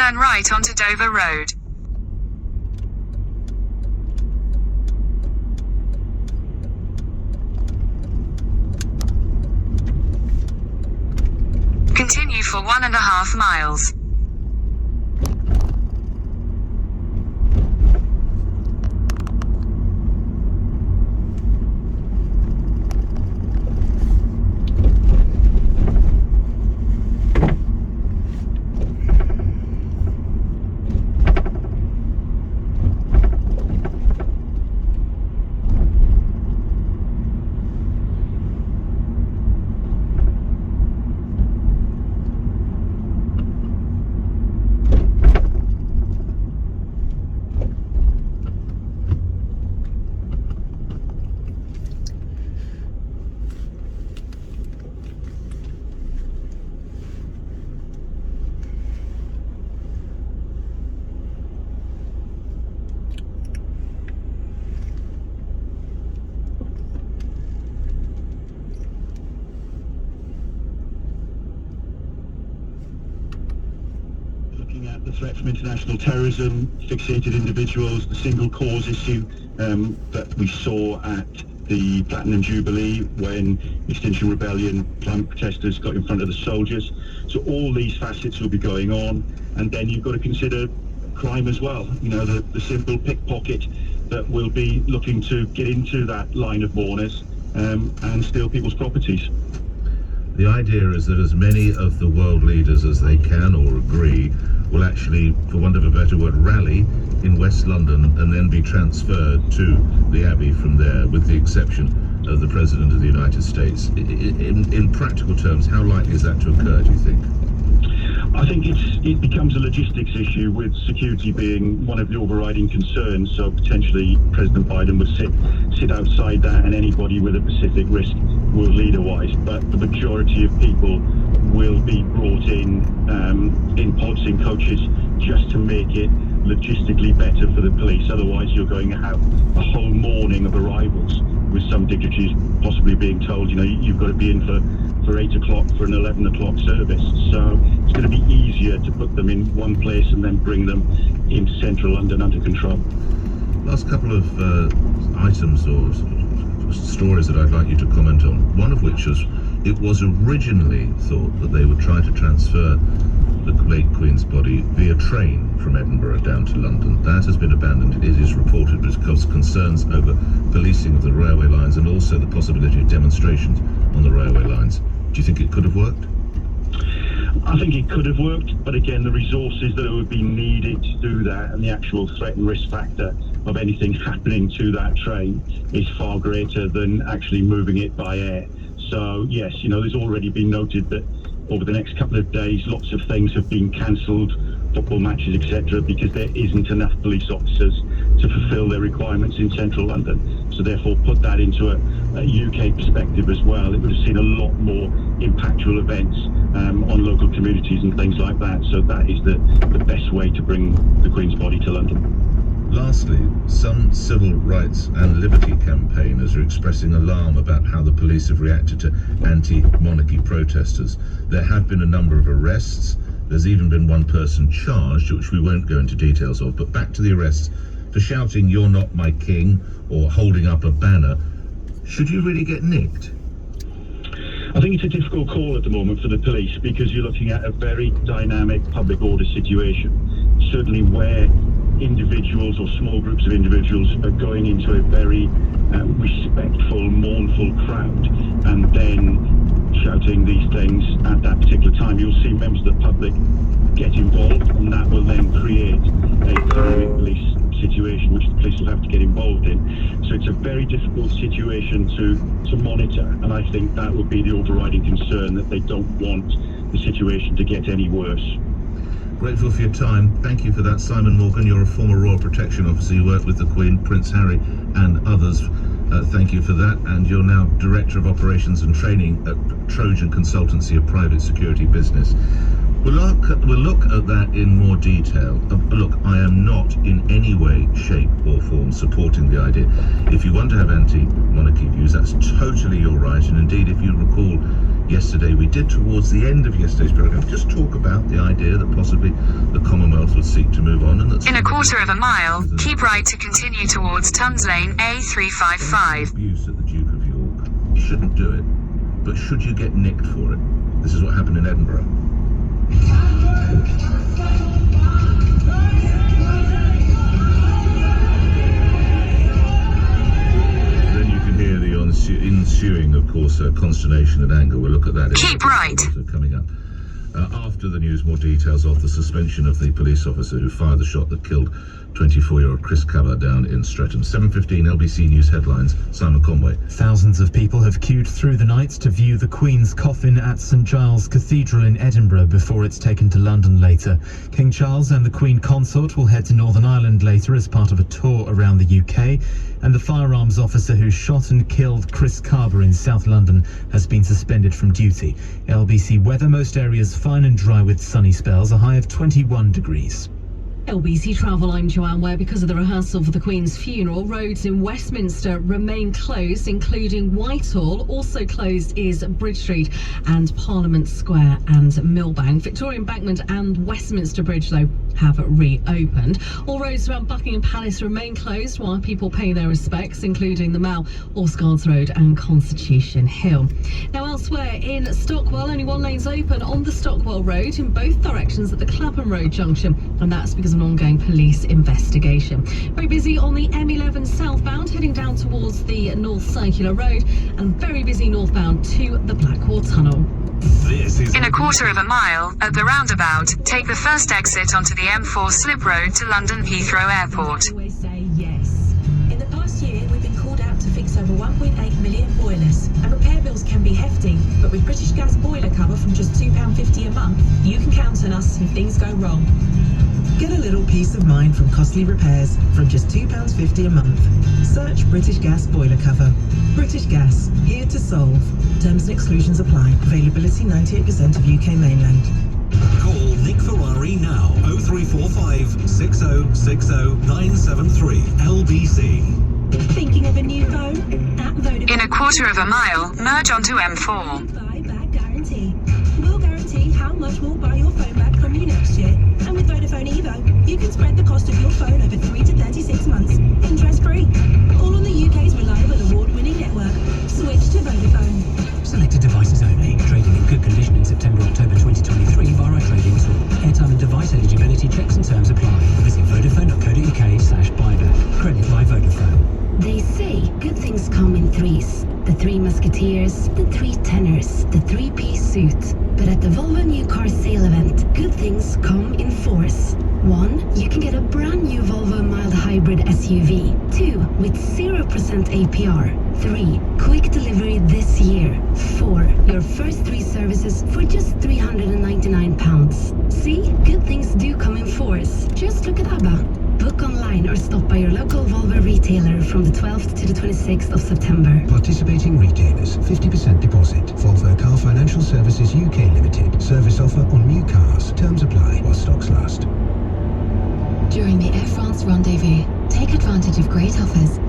Turn right onto Dover Road. Continue for 1.5 miles. At the threat from international terrorism, fixated individuals, the single cause issue that we saw at the Platinum Jubilee when Extinction Rebellion climate protesters got in front of the soldiers. So all these facets will be going on, and then you've got to consider crime as well. You know, the simple pickpocket that will be looking to get into that line of mourners and steal people's properties. The idea is that as many of the world leaders as they can or agree will actually, for want of a better word, rally in West London and then be transferred to the Abbey from there, with the exception of the President of the United States. In practical terms, how likely is that to occur, do you think? I think it becomes a logistics issue, with security being one of the overriding concerns. So potentially President Biden would sit outside that, and anybody with a Pacific risk will leader-wise. But the majority of people will be brought in pods, in coaches, just to make it logistically better for the police. Otherwise, you're going to have a whole morning of arrivals, with some dignitaries possibly being told, you know, you've got to be in for 8 o'clock for an 11 o'clock service. So it's going to be easier to put them in one place and then bring them into central London under control. Last couple of items or stories that I'd like you to comment on. One of which it was originally thought that they would try to transfer the late Queen's body via train from Edinburgh down to London. That has been abandoned, it is reported, because concerns over policing of the railway lines and also the possibility of demonstrations on the railway lines. Do you think it could have worked? I think it could have worked, but again, the resources that would be needed to do that and the actual threat and risk factor of anything happening to that train is far greater than actually moving it by air. So yes, you know, there's already been noted that over the next couple of days, lots of things have been cancelled, football matches, etc., because there isn't enough police officers to fulfil their requirements in central London. So therefore, put that into a UK perspective as well. It would have seen a lot more impactful events on local communities and things like that. So that is the best way to bring the Queen's body to London. Lastly, some civil rights and liberty campaigners are expressing alarm about how the police have reacted to anti-monarchy protesters. There have been a number of arrests. There's even been one person charged, which we won't go into details of. But back to the arrests. For shouting, "You're not my king," or holding up a banner, should you really get nicked? I think it's a difficult call at the moment for the police, because you're looking at a very dynamic public order situation. Certainly where individuals or small groups of individuals are going into a very respectful, mournful crowd and then shouting these things at that particular time, you'll see members of the public get involved, and that will then create a dynamic police situation which the police will have to get involved in. So it's a very difficult situation to monitor, and I think that would be the overriding concern, that they don't want the situation to get any worse. Grateful for your time. Thank you for that, Simon Morgan. You're a former Royal Protection Officer. You worked with the Queen, Prince Harry and others. Thank you for that. And you're now Director of Operations and Training at Trojan Consultancy, a private security business. We'll look at that in more detail. Look, I am not in any way, shape or form supporting the idea. If you want to have anti-monarchy views, that's totally your right. And indeed, if you recall yesterday. We did, towards the end of yesterday's programme, just talk about the idea that possibly the Commonwealth would seek to move on, and that In a quarter of a mile, keep right to continue towards Tons Lane A355. abuse at the Duke of York. You shouldn't do it, but should you get nicked for it? This is what happened in Edinburgh. Then you can hear the ensuing, of course, consternation and anger. We'll look at that. Keep right. Coming up. After the news, more details of the suspension of the police officer who fired the shot that killed 24-year-old Chris Cabba down in Streatham. 7:15 LBC News headlines. Simon Conway. Thousands of people have queued through the night to view the Queen's coffin at St Giles Cathedral in Edinburgh before it's taken to London later. King Charles and the Queen Consort will head to Northern Ireland later as part of a tour around the UK. And the firearms officer who shot and killed Chris Cabba in South London has been suspended from duty. LBC weather: most areas fine and dry with sunny spells, a high of 21 degrees. LBC Travel, I'm Joanne Ware. Because of the rehearsal for the Queen's funeral, roads in Westminster remain closed, including Whitehall. Also closed is Bridge Street and Parliament Square and Millbank. Victoria Embankment and Westminster Bridge, though, have reopened. All roads around Buckingham Palace remain closed while people pay their respects, including the Mall, Orskard's Road and Constitution Hill. Now, elsewhere in Stockwell, only one lane's open on the Stockwell Road in both directions at the Clapham Road junction, and that's because of an ongoing police investigation. Very busy on the M11 southbound, heading down towards the North Circular Road, and very busy northbound to the Blackwall Tunnel. This is In a quarter of a mile, at the roundabout, take the first exit onto the M4 slip road to London Heathrow Airport. Always say yes. In the past year, we've been called out to fix over 1.8 million boilers, and repair bills can be hefty, but with British Gas boiler cover from just £2.50 a month, you can count on us if things go wrong. Get a little peace of mind from costly repairs from just £2.50 a month. Search British Gas boiler cover. British Gas, here to solve. Terms and exclusions apply. Availability 98% of UK mainland. Call Nick Ferrari now. 0345 6060 973 LBC. Thinking of a new phone? At Vodafone. In a quarter of a mile, merge onto M4. Buyback guarantee. We'll guarantee how much we'll buy your phone back from you next year. And with Vodafone Evo, you can spread the cost of your phone over 3 to 36 months, interest-free. All on the UK's reliable award-winning network. Switch to Vodafone. Selected devices only. Trading in good condition in September-October 2023 via our trading tool. Airtime and device eligibility checks and terms apply. Visit vodafone.co.uk/buyback. Credit by Vodafone. They say good things come in threes. The Three Musketeers, the Three Tenors, the three-piece suit. But at the Volvo New Car Sale event, good things come in fours. 1. You can get a brand new Volvo mild hybrid SUV. 2. With 0% APR. 3. Quick delivery this year. 4. Your first 3 services for just £399. See? Good things do come in fours. Just look at ABBA. Book online or stop by your local Volvo retailer from the 12th to the 26th of September. Participating retailers, 50% deposit. Volvo Car Financial Services UK Limited. Service offer on new cars. Terms apply while stocks last. During the Air France Rendezvous, take advantage of great offers.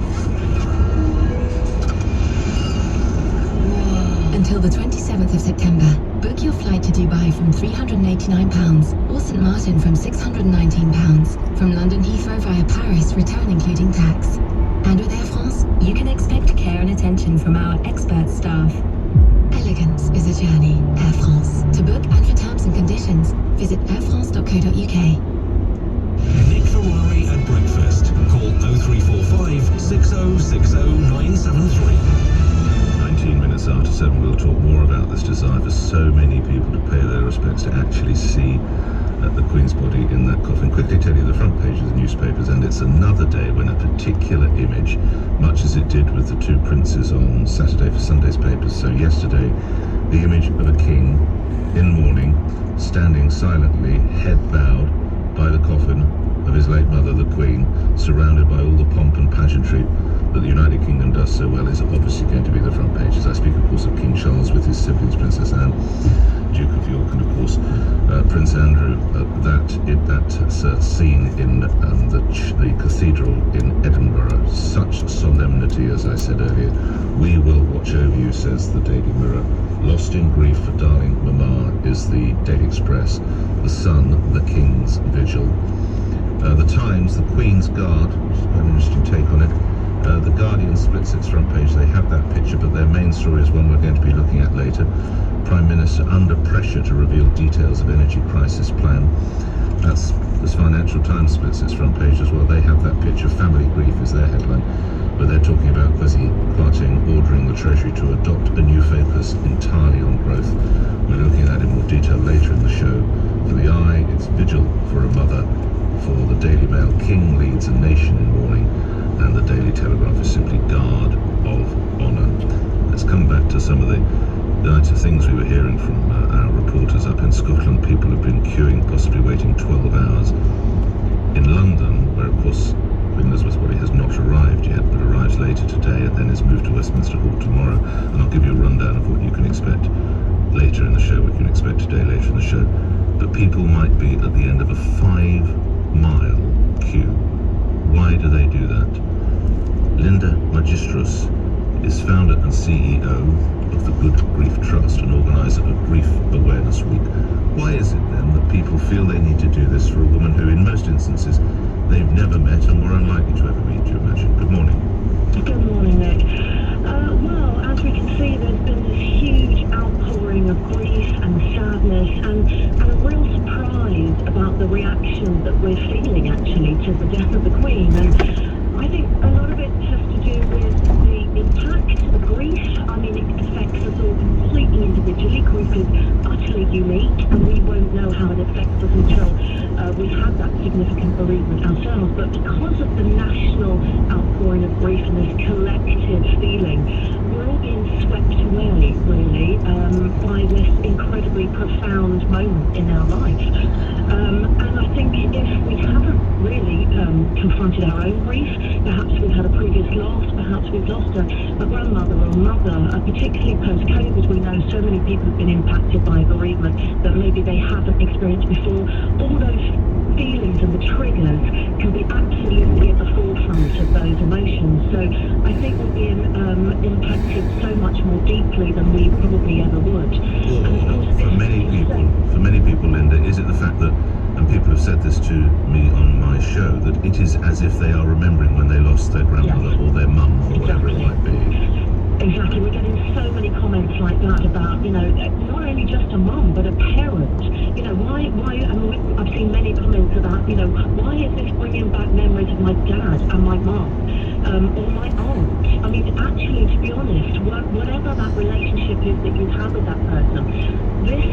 Until the 27th of September, book your flight to Dubai from £389 or St Martin from £619. From London Heathrow via Paris, return including tax. And with Air France, you can expect care and attention from our expert staff. Elegance is a journey. Air France. To book and for terms and conditions, visit airfrance.co.uk. Nick Ferrari at breakfast. Call 0345 6060 973. 19 minutes after 7, we'll talk more about this desire for so many people to pay their respects, to actually see the Queen's body in that coffin. Quickly tell you the front page of the newspapers, and it's another day when a particular image, much as it did with the two princes on Saturday for Sunday's papers. So yesterday, the image of a king in mourning, standing silently, head bowed by the coffin of his late mother, the Queen, surrounded by all the pomp and pageantry that the United Kingdom does so well, is obviously going to be the front pages. I speak, of course, of King Charles with his siblings, Princess Anne, Duke of York, and of course Prince Andrew. That scene in the cathedral in Edinburgh, such solemnity, as I said earlier. We will watch over you, says the Daily Mirror. Lost in grief for darling Mama is the Daily Express. The Sun, the King's Vigil. The Times, the Queen's Guard, which is quite an interesting take on it. The Guardian splits its front page. They have that picture, but their main story is one we're going to be looking at later. Prime Minister under pressure to reveal details of energy crisis plan. That's this Financial Times splits its front page as well. They have that picture. Family grief is their headline, but they're talking about Kwasi Kwarteng ordering the Treasury to adopt a new focus entirely on growth. We're looking at that in more detail later in the show. For the Eye, it's Vigil for a Mother. For the Daily Mail, King leads a nation in mourning, and the Daily Telegraph is simply Guard of Honour. Let's come back to some of the types of things we were hearing from our reporters up in Scotland. People have been queuing, possibly waiting 12 hours. In London, where of course Queen Elizabeth body has not arrived yet, but arrives later today and then is moved to Westminster Hall tomorrow. And I'll give you a rundown of what you can expect later in the show, what you can expect today later in the show. But people might be at the end of a 5-mile queue. Why do they do that? Linda Magistros is founder and CEO of the Good Grief Trust and organiser of Grief Awareness Week. Why is it then that people feel they need to do this for a woman who in most instances they've never met and were unlikely to ever meet, do you imagine? Good morning. Good morning, Nick. Well, as we can see, there's been this huge outpouring of grief and sadness and a real surprise about the reaction that we're feeling, actually, to the death of the Queen. And I think a lot of it has to do with the impact of grief. I mean, it affects us all completely individually. Grief is utterly unique, and we won't know how it affects us until we've had that significant bereavement ourselves. But because of the national outpouring of grief and this collective feeling, we're all being swept away, really, by this incredibly profound moment in our life. And I think if we haven't really confronted our own grief, perhaps we've had a previous loss, perhaps we've lost a grandmother or a mother, particularly post-COVID, we know so many people have been impacted by bereavement that maybe they haven't experienced before. All those feelings and the triggers can be absolutely at the forefront of those emotions. So I think we're being impacted so much more deeply than we probably ever would. Or for many people, Linda, is it the fact that, and people have said this to me on my show, that it is as if they are remembering when they lost their grandmother or their mum or whatever it might be? Exactly. We're getting so many comments like that about, not only just a mum, but a parent. Why, I've seen many comments about, why is this bringing back memories of my dad and my mum, or my aunt? I mean, actually, to be honest, whatever that relationship is that you have with that person, this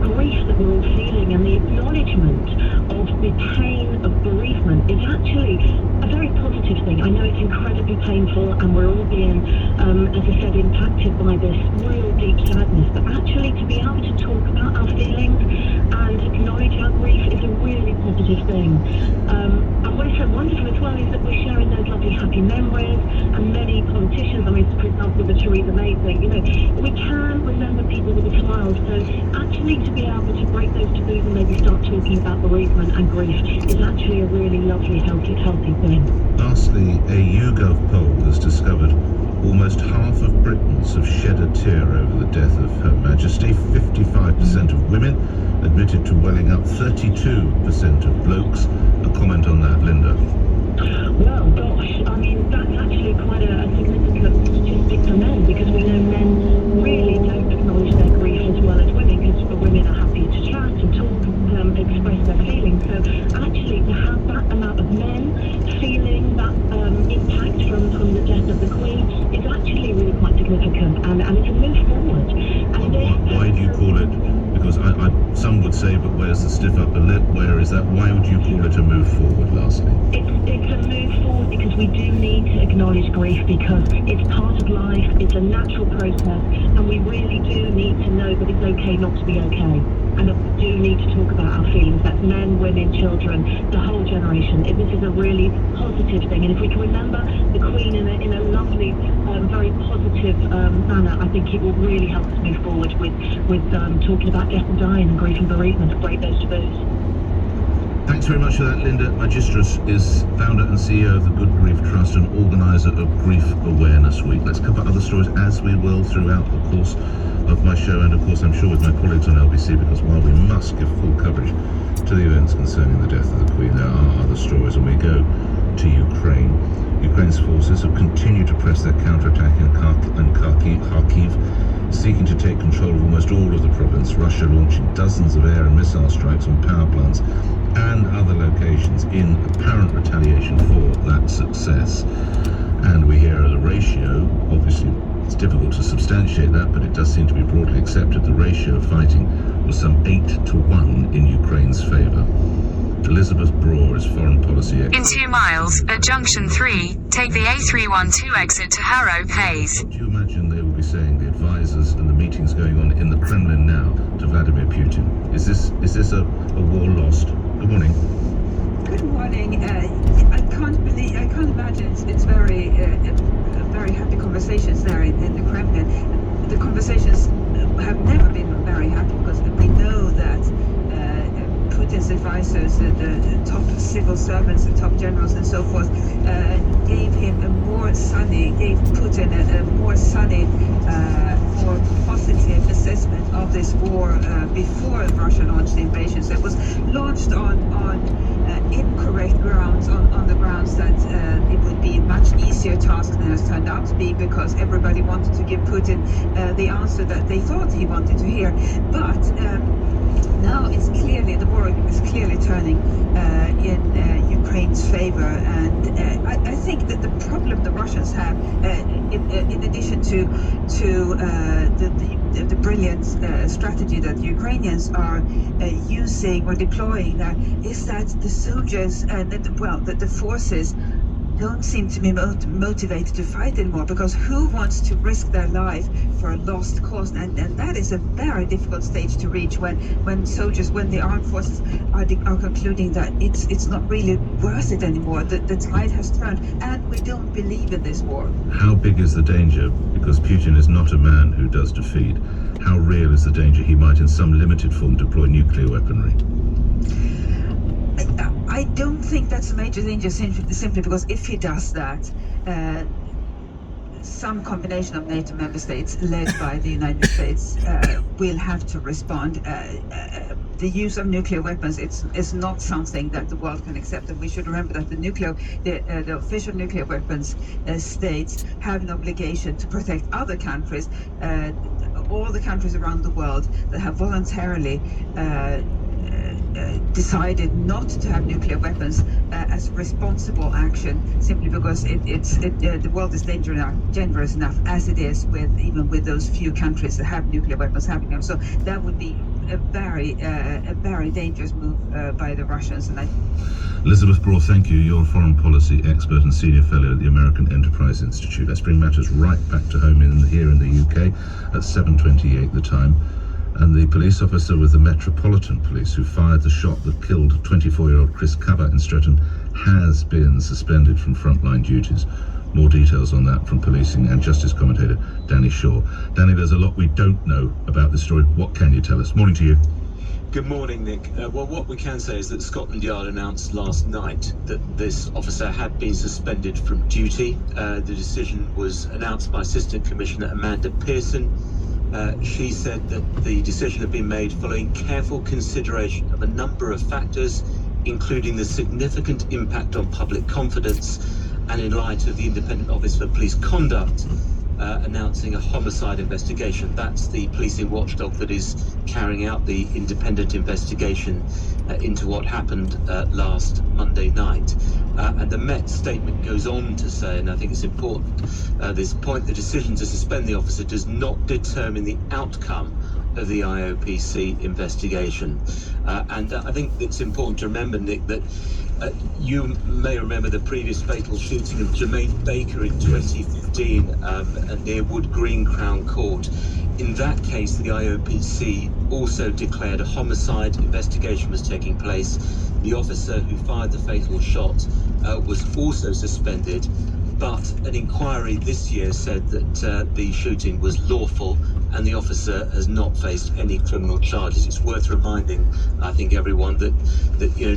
grief that we're all feeling and the acknowledgement of the pain of bereavement is actually a very positive thing. I know it's incredibly painful and we're all being, as I said, impacted by this real deep sadness, but actually to be able to talk about our feelings and acknowledge our grief is a really positive thing. And what is so wonderful as well is that we're sharing those lovely happy memories, and many politicians, for example, the Theresa May thing, we can remember people with a smile. So actually to be able to break those taboos and maybe start talking about bereavement and grief is actually a really lovely, healthy thing. Lastly, a YouGov poll has discovered almost half of Britons have shed a tear over the death of Her Majesty. 55% of women admitted to welling up, 32% of blokes. A comment on that, Linda? Well, gosh, that's actually quite a significant statistic for men, because we know men really don't acknowledge their grief as well as women, because women are happy to chat and talk, express their feelings. So actually to have that amount of men feeling that impact from the death of the Queen is actually really quite significant, and it's a move forward. And why do you call it? Because some would say, but where's the stiff upper lip? Where is that? Why would you call it a move forward, lastly? It's a move forward because we do need to acknowledge grief, because it's part of life, it's a natural process, and we really do need to know that it's okay not to be okay. And that we do need to talk about our feelings. That's men, women, children, the whole generation. This is a really positive thing. And if we can remember the Queen in a lovely, very positive manner, I think it will really help us move forward with talking about death and dying and grief and bereavement and break those taboos. Thanks very much for that, Linda. Magistros is founder and CEO of the Good Grief Trust and organiser of Grief Awareness Week. Let's cover other stories as we will throughout the course of my show, and of course I'm sure with my colleagues on LBC, because while we must give full coverage to the events concerning the death of the Queen, there are other stories, and we go to Ukraine. Ukraine's forces have continued to press their counterattack in Kharkiv, seeking to take control of almost all of the province. Russia launching dozens of air and missile strikes on power plants and other locations in apparent retaliation for that success. And we hear the ratio, obviously it's difficult to substantiate that, but it does seem to be broadly accepted, the ratio of fighting was some 8-1 in Ukraine's favour. Elizabeth Broer is foreign policy expert. In 2 miles, at junction 3, take the A312 exit to Harrow Hayes. What do you imagine they will be saying, the advisors and the meetings going on in the Kremlin now, to Vladimir Putin? Is this a war lost? Good morning. Good morning. I can't imagine it's very happy conversations there in the Kremlin. The conversations have never been very happy, because we know that Putin's advisors, the top civil servants, the top generals and so forth, gave Putin a more sunny, more positive assessment of this war before Russia launched the invasion. So it was launched on incorrect grounds, on the grounds that it would be a much easier task than it has turned out to be, because everybody wanted to give Putin the answer that they thought he wanted to hear. But now the war is clearly turning in Ukraine's favor, and I think that the problem the Russians have, in addition to the brilliant strategy that the Ukrainians are using or deploying, is that the soldiers and the forces don't seem to be motivated to fight anymore, because who wants to risk their life for a lost cause? And that is a very difficult stage to reach when the armed forces are concluding that it's not really worth it anymore. The tide has turned, and we don't believe in this war. How big is the danger? Because Putin is not a man who does defeat. How real is the danger he might in some limited form deploy nuclear weaponry? I don't think that's a major danger, simply because if he does that, some combination of NATO member states led by the United States will have to respond. The use of nuclear weapons is not something that the world can accept, and we should remember that the official nuclear weapons states have an obligation to protect other countries, all the countries around the world that have voluntarily decided not to have nuclear weapons as responsible action, simply because the world is dangerous enough as it is, even with those few countries that have nuclear weapons having them. So that would be a very dangerous move by the Russians. And Elizabeth Broer, thank you. You're a foreign policy expert and senior fellow at the American Enterprise Institute. Let's bring matters right back to home here in the UK at 7:28 the time. And the police officer with the Metropolitan Police who fired the shot that killed 24-year-old Chris Cover in Streatham has been suspended from frontline duties. More details on that from policing and justice commentator Danny Shaw. Danny, there's a lot we don't know about this story. What can you tell us? Morning to you. Good morning, Nick. Well, what we can say is that Scotland Yard announced last night that this officer had been suspended from duty. The decision was announced by Assistant Commissioner Amanda Pearson. She said that the decision had been made following careful consideration of a number of factors, including the significant impact on public confidence, and in light of the Independent Office for Police Conduct announcing a homicide investigation. That's the policing watchdog that is carrying out the independent investigation into what happened last Monday night. And the Met statement goes on to say, and I think it's important, this point, the decision to suspend the officer does not determine the outcome of the IOPC investigation. And I think it's important to remember, Nick, that you may remember the previous fatal shooting of Jermaine Baker in 2015 near Wood Green Crown Court. In that case, the IOPC also declared a homicide investigation was taking place. The officer who fired the fatal shot was also suspended, but an inquiry this year said that the shooting was lawful and the officer has not faced any criminal charges. It's worth reminding, I think, everyone that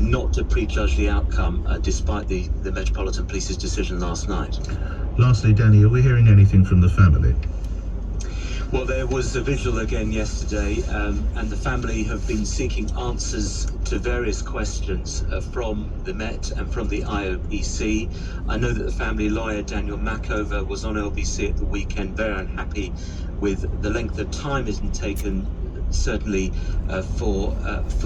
not to prejudge the outcome despite the Metropolitan Police's decision last night. Lastly, Danny, are we hearing anything from the family? Well, there was a vigil again yesterday, and the family have been seeking answers to various questions from the Met and from the IOPC. I know that the family lawyer, Daniel Macover, was on LBC at the weekend, very unhappy with the length of time it had taken, certainly for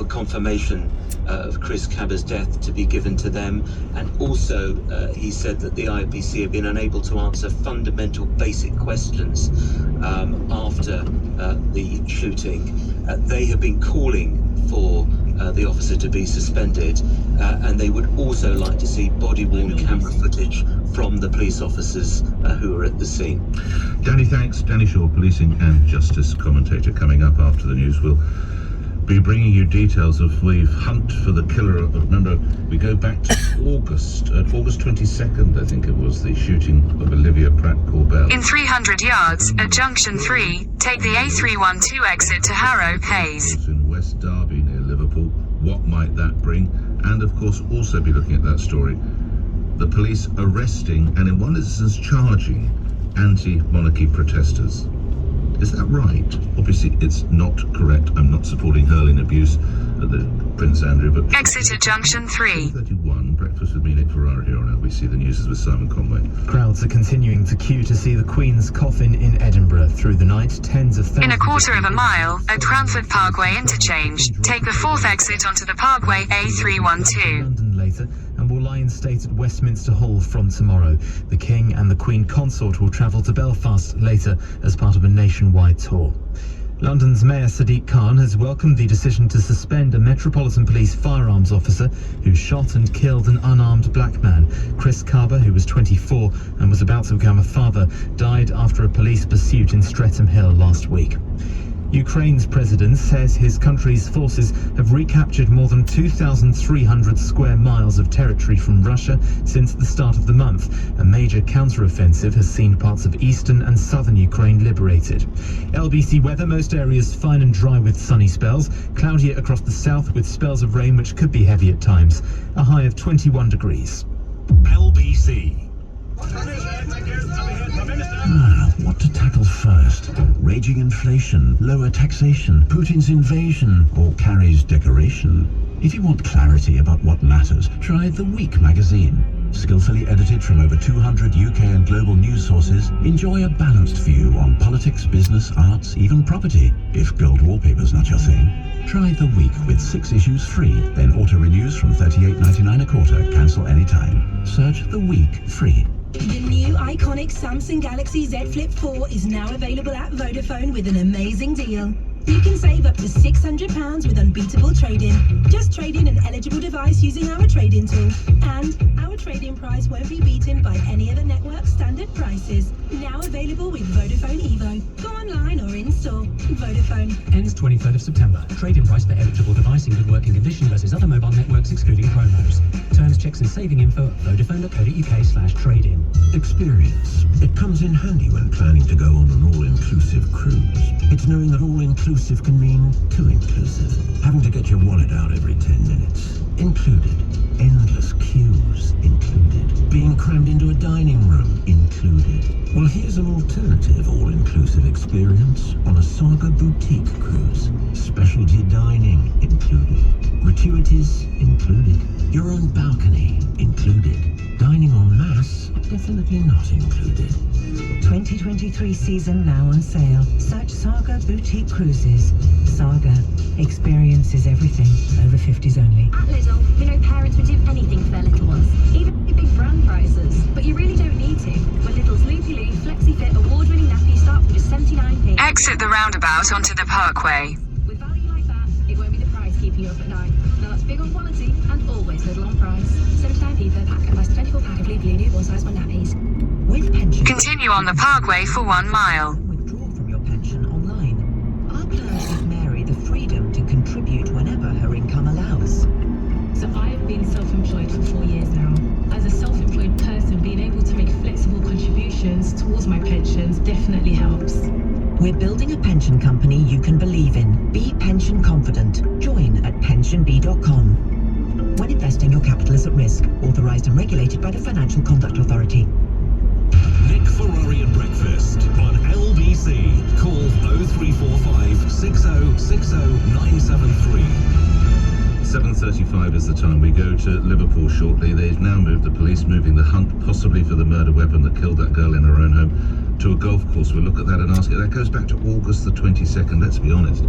confirmation of Chris Cabba's death to be given to them. And also he said that the IOPC have been unable to answer fundamental basic questions after the shooting. They have been calling for the officer to be suspended, and they would also like to see body-worn camera footage from the police officers who were at the scene. Danny, thanks. Danny Shaw, policing and justice commentator. Coming up after the news, we'll be bringing you details of the hunt for the killer. Remember, we go back to August 22nd, I think it was, the shooting of Olivia Pratt-Corbell. In 300 yards, at junction 3, take the A312 exit to Harrow Hayes. In West Derby near Liverpool. What might that bring? And of course, also be looking at that story, the police arresting and in one instance charging anti-monarchy protesters. Is that right? Obviously, it's not correct. I'm not supporting hurling abuse at the Prince Andrew, but... Exit at junction 3. 31, breakfast with me, Nick Ferrari here on LBC. The news is with Simon Conway. Crowds are continuing to queue to see the Queen's coffin in Edinburgh. Through the night, tens of thousands... In a quarter of a mile, at Cranford Parkway interchange, take the 4th exit onto the Parkway A312. London later, and will lie in state at Westminster Hall from tomorrow. The King and the Queen Consort will travel to Belfast later as part of a nationwide tour. London's Mayor Sadiq Khan has welcomed the decision to suspend a Metropolitan Police firearms officer who shot and killed an unarmed black man. Chris Cabba, who was 24 and was about to become a father, died after a police pursuit in Streatham Hill last week. Ukraine's president says his country's forces have recaptured more than 2,300 square miles of territory from Russia since the start of the month. A major counter-offensive has seen parts of eastern and southern Ukraine liberated. LBC weather, most areas fine and dry with sunny spells. Cloudy across the south with spells of rain which could be heavy at times. A high of 21 degrees. LBC. What to tackle first? Raging inflation, lower taxation, Putin's invasion, or Carrie's decoration? If you want clarity about what matters, try The Week magazine. Skillfully edited from over 200 UK and global news sources, enjoy a balanced view on politics, business, arts, even property. If gold wallpaper's not your thing, try The Week with 6 issues free, then auto-renews from $38.99 a quarter. Cancel anytime. Search The Week free. The new iconic Samsung Galaxy Z Flip 4 is now available at Vodafone with an amazing deal. You can save up to £600 with unbeatable trade-in. Just trade in an eligible device using our trade-in tool. And our trade-in price won't be beaten by any other network standard prices. Now available with Vodafone Evo. Go online or in-store. Vodafone. Ends 23rd of September. Trade-in price for eligible device in good working condition versus other mobile networks excluding promos. Terms, checks and saving info at vodafone.co.uk/trade-in. Experience. It comes in handy when planning to go on an all-inclusive cruise. It's knowing that all-inclusive can mean too inclusive. Having to get your wallet out every 10 minutes. Included. Endless queues. Included. Being crammed into a dining room. Included. Well, here's an alternative all-inclusive experience on a Saga boutique cruise. Specialty dining. Included. Gratuities. Included. Your own balcony. Included. Dining en masse. Definitely not included. 2023 season now on sale. Search Saga Boutique Cruises. Saga. Experiences everything. Over 50s only. At Lidl, we know parents would do anything for their little ones, even at big brand prices. But you really don't need to. When Lidl's Loopy Loo Flexi Fit award-winning nappies start from just 79p. Exit the roundabout onto the Parkway. With value like that, it won't be the price keeping you up at night. Now that's big on quality and always Lidl on price. 79p per pack and plus 24-pack of Loopy Loo newborn size 1 nappies. With pension. Continue on the Parkway for 1 mile. Withdraw from your pension online. Our plans give Mary the freedom to contribute whenever her income allows. So I've been self-employed for 4 years now. As a self-employed person, being able to make flexible contributions towards my pensions definitely helps. We're building a pension company you can believe in. Be pension confident. Join at pensionbee.com. When investing, your capital is at risk. Authorised and regulated by the Financial Conduct Authority. Nick Ferrari at breakfast on LBC. LBC. Call 0345 6060 973. 7:35 is the time. We go to Liverpool shortly. They've now moved, the police moving the hunt, possibly for the murder weapon that killed that girl in her own home, to a golf course. We'll look at that and ask it. That goes back to August the 22nd, let's be honest.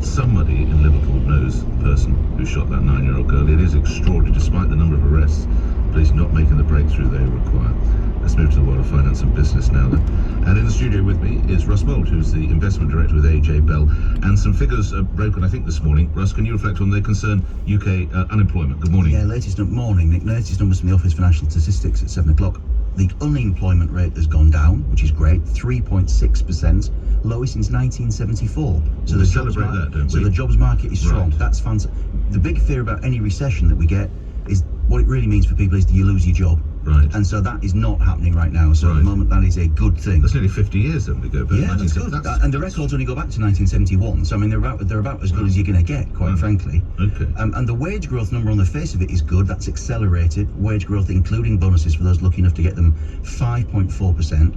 Somebody in Liverpool knows the person who shot that 9-year-old girl. It is extraordinary, despite the number of arrests, police not making the breakthrough they require. Let's move to the world of finance and business now then. And in the studio with me is Russ Bolt, who's the investment director with AJ Bell. And some figures are broken, I think, this morning. Russ, can you reflect on the concern UK unemployment? Good morning. Yeah, latest morning, Nick. Latest numbers from the Office for National Statistics at 7 o'clock. The unemployment rate has gone down, which is great, 3.6%, lowest since 1974. So we'll celebrate that, don't we? So the jobs market is strong. Right. That's fantastic. The big fear about any recession that we get is what it really means for people is do you lose your job? Right. And so that is not happening right now. So at the moment, that is a good thing. That's nearly 50 years then we go back. Yeah, that's good. And the records only go back to 1971. So I mean, they're about as good as you're going to get, quite frankly. Okay. And the wage growth number on the face of it is good. That's accelerated. Wage growth, including bonuses for those lucky enough to get them, 5.4%.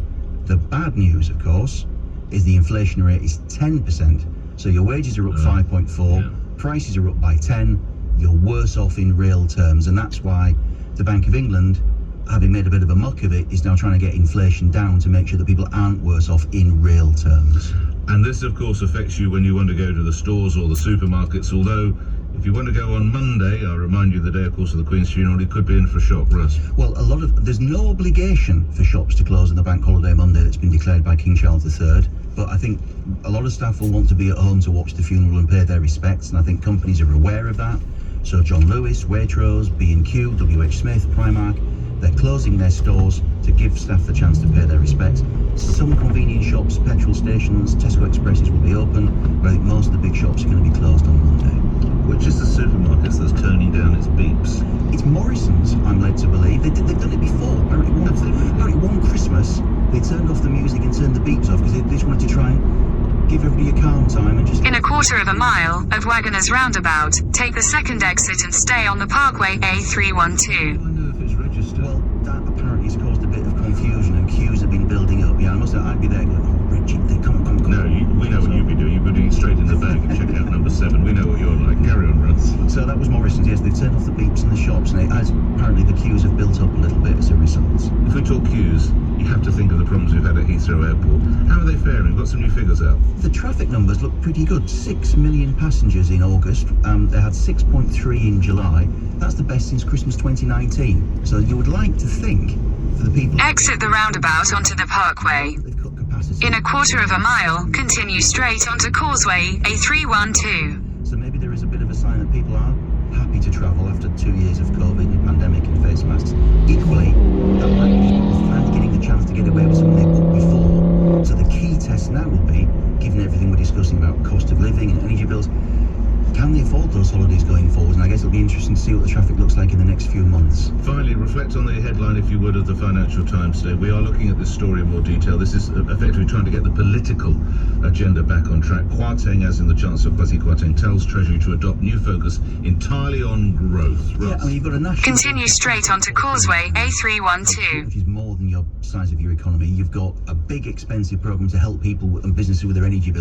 The bad news, of course, is the inflation rate is 10%. So your wages are up 5.4, prices are up by 10. You're worse off in real terms, and that's why the Bank of England, having made a bit of a muck of it, is now trying to get inflation down to make sure that people aren't worse off in real terms. And this, of course, affects you when you want to go to the stores or the supermarkets, although if you want to go on Monday, I'll remind you the day, of course, of the Queen's funeral, you could be in for a shock, Russ. Well, there's no obligation for shops to close on the bank holiday Monday that's been declared by King Charles III, but I think a lot of staff will want to be at home to watch the funeral and pay their respects, and I think companies are aware of that. So John Lewis, Waitrose, B&Q, WH Smith, Primark, they're closing their stores to give staff the chance to pay their respects. Some convenience shops, petrol stations, Tesco Expresses will be open, but I think most of the big shops are going to be closed on Monday. Which is the supermarkets that's turning down its beeps? It's Morrison's, I'm led to believe. They've done it before. Apparently one Christmas, they turned off the music and turned the beeps off because they just wanted to try and give everybody a calm time and just... In a quarter of a mile of Wagoners Roundabout, take the second exit and stay on the Parkway A312. Well, that apparently has caused a bit of confusion and queues have been building up. Yeah, I must say, I'd be there going, oh, Richie, come on. No, we know what you'd be doing. You'd be doing it straight in the bag and checking out number 7. We know what you're like. Carry on, Russ. So that was Morrison's, yes. They've turned off the beeps in the shops, and apparently the queues have built up a little bit as a result. If we talk queues, you have to think of the problems we've had at Heathrow Airport. How are they faring? Got some new figures out. The traffic numbers look pretty good. 6 million passengers in August. They had 6.3 in July. That's the best since Christmas 2019. So you would like to think for the people... Exit the roundabout onto the Parkway. In a quarter of a mile, continue straight onto Causeway A312. So maybe there is a bit of a sign that people are happy to travel after 2 years of COVID and pandemic and face masks. Equally, that might be people finally getting the chance to get away with something they booked before. So the key test now will be, given everything we're discussing about cost of living and energy bills, can they afford those holidays going forward? And I guess it'll be interesting to see what the traffic looks like in the next few months. Finally, reflect on the headline, if you would, of the Financial Times today. We are looking at this story in more detail. This is effectively trying to get the political agenda back on track. Kwarteng, as in the Chancellor Kwasi Kwarteng, tells Treasury to adopt new focus entirely on growth. Yeah, I mean, you've got a national... Continue straight onto Causeway A312. Which is more than your size of your economy. You've got a big expensive programme to help people and businesses with their energy bills.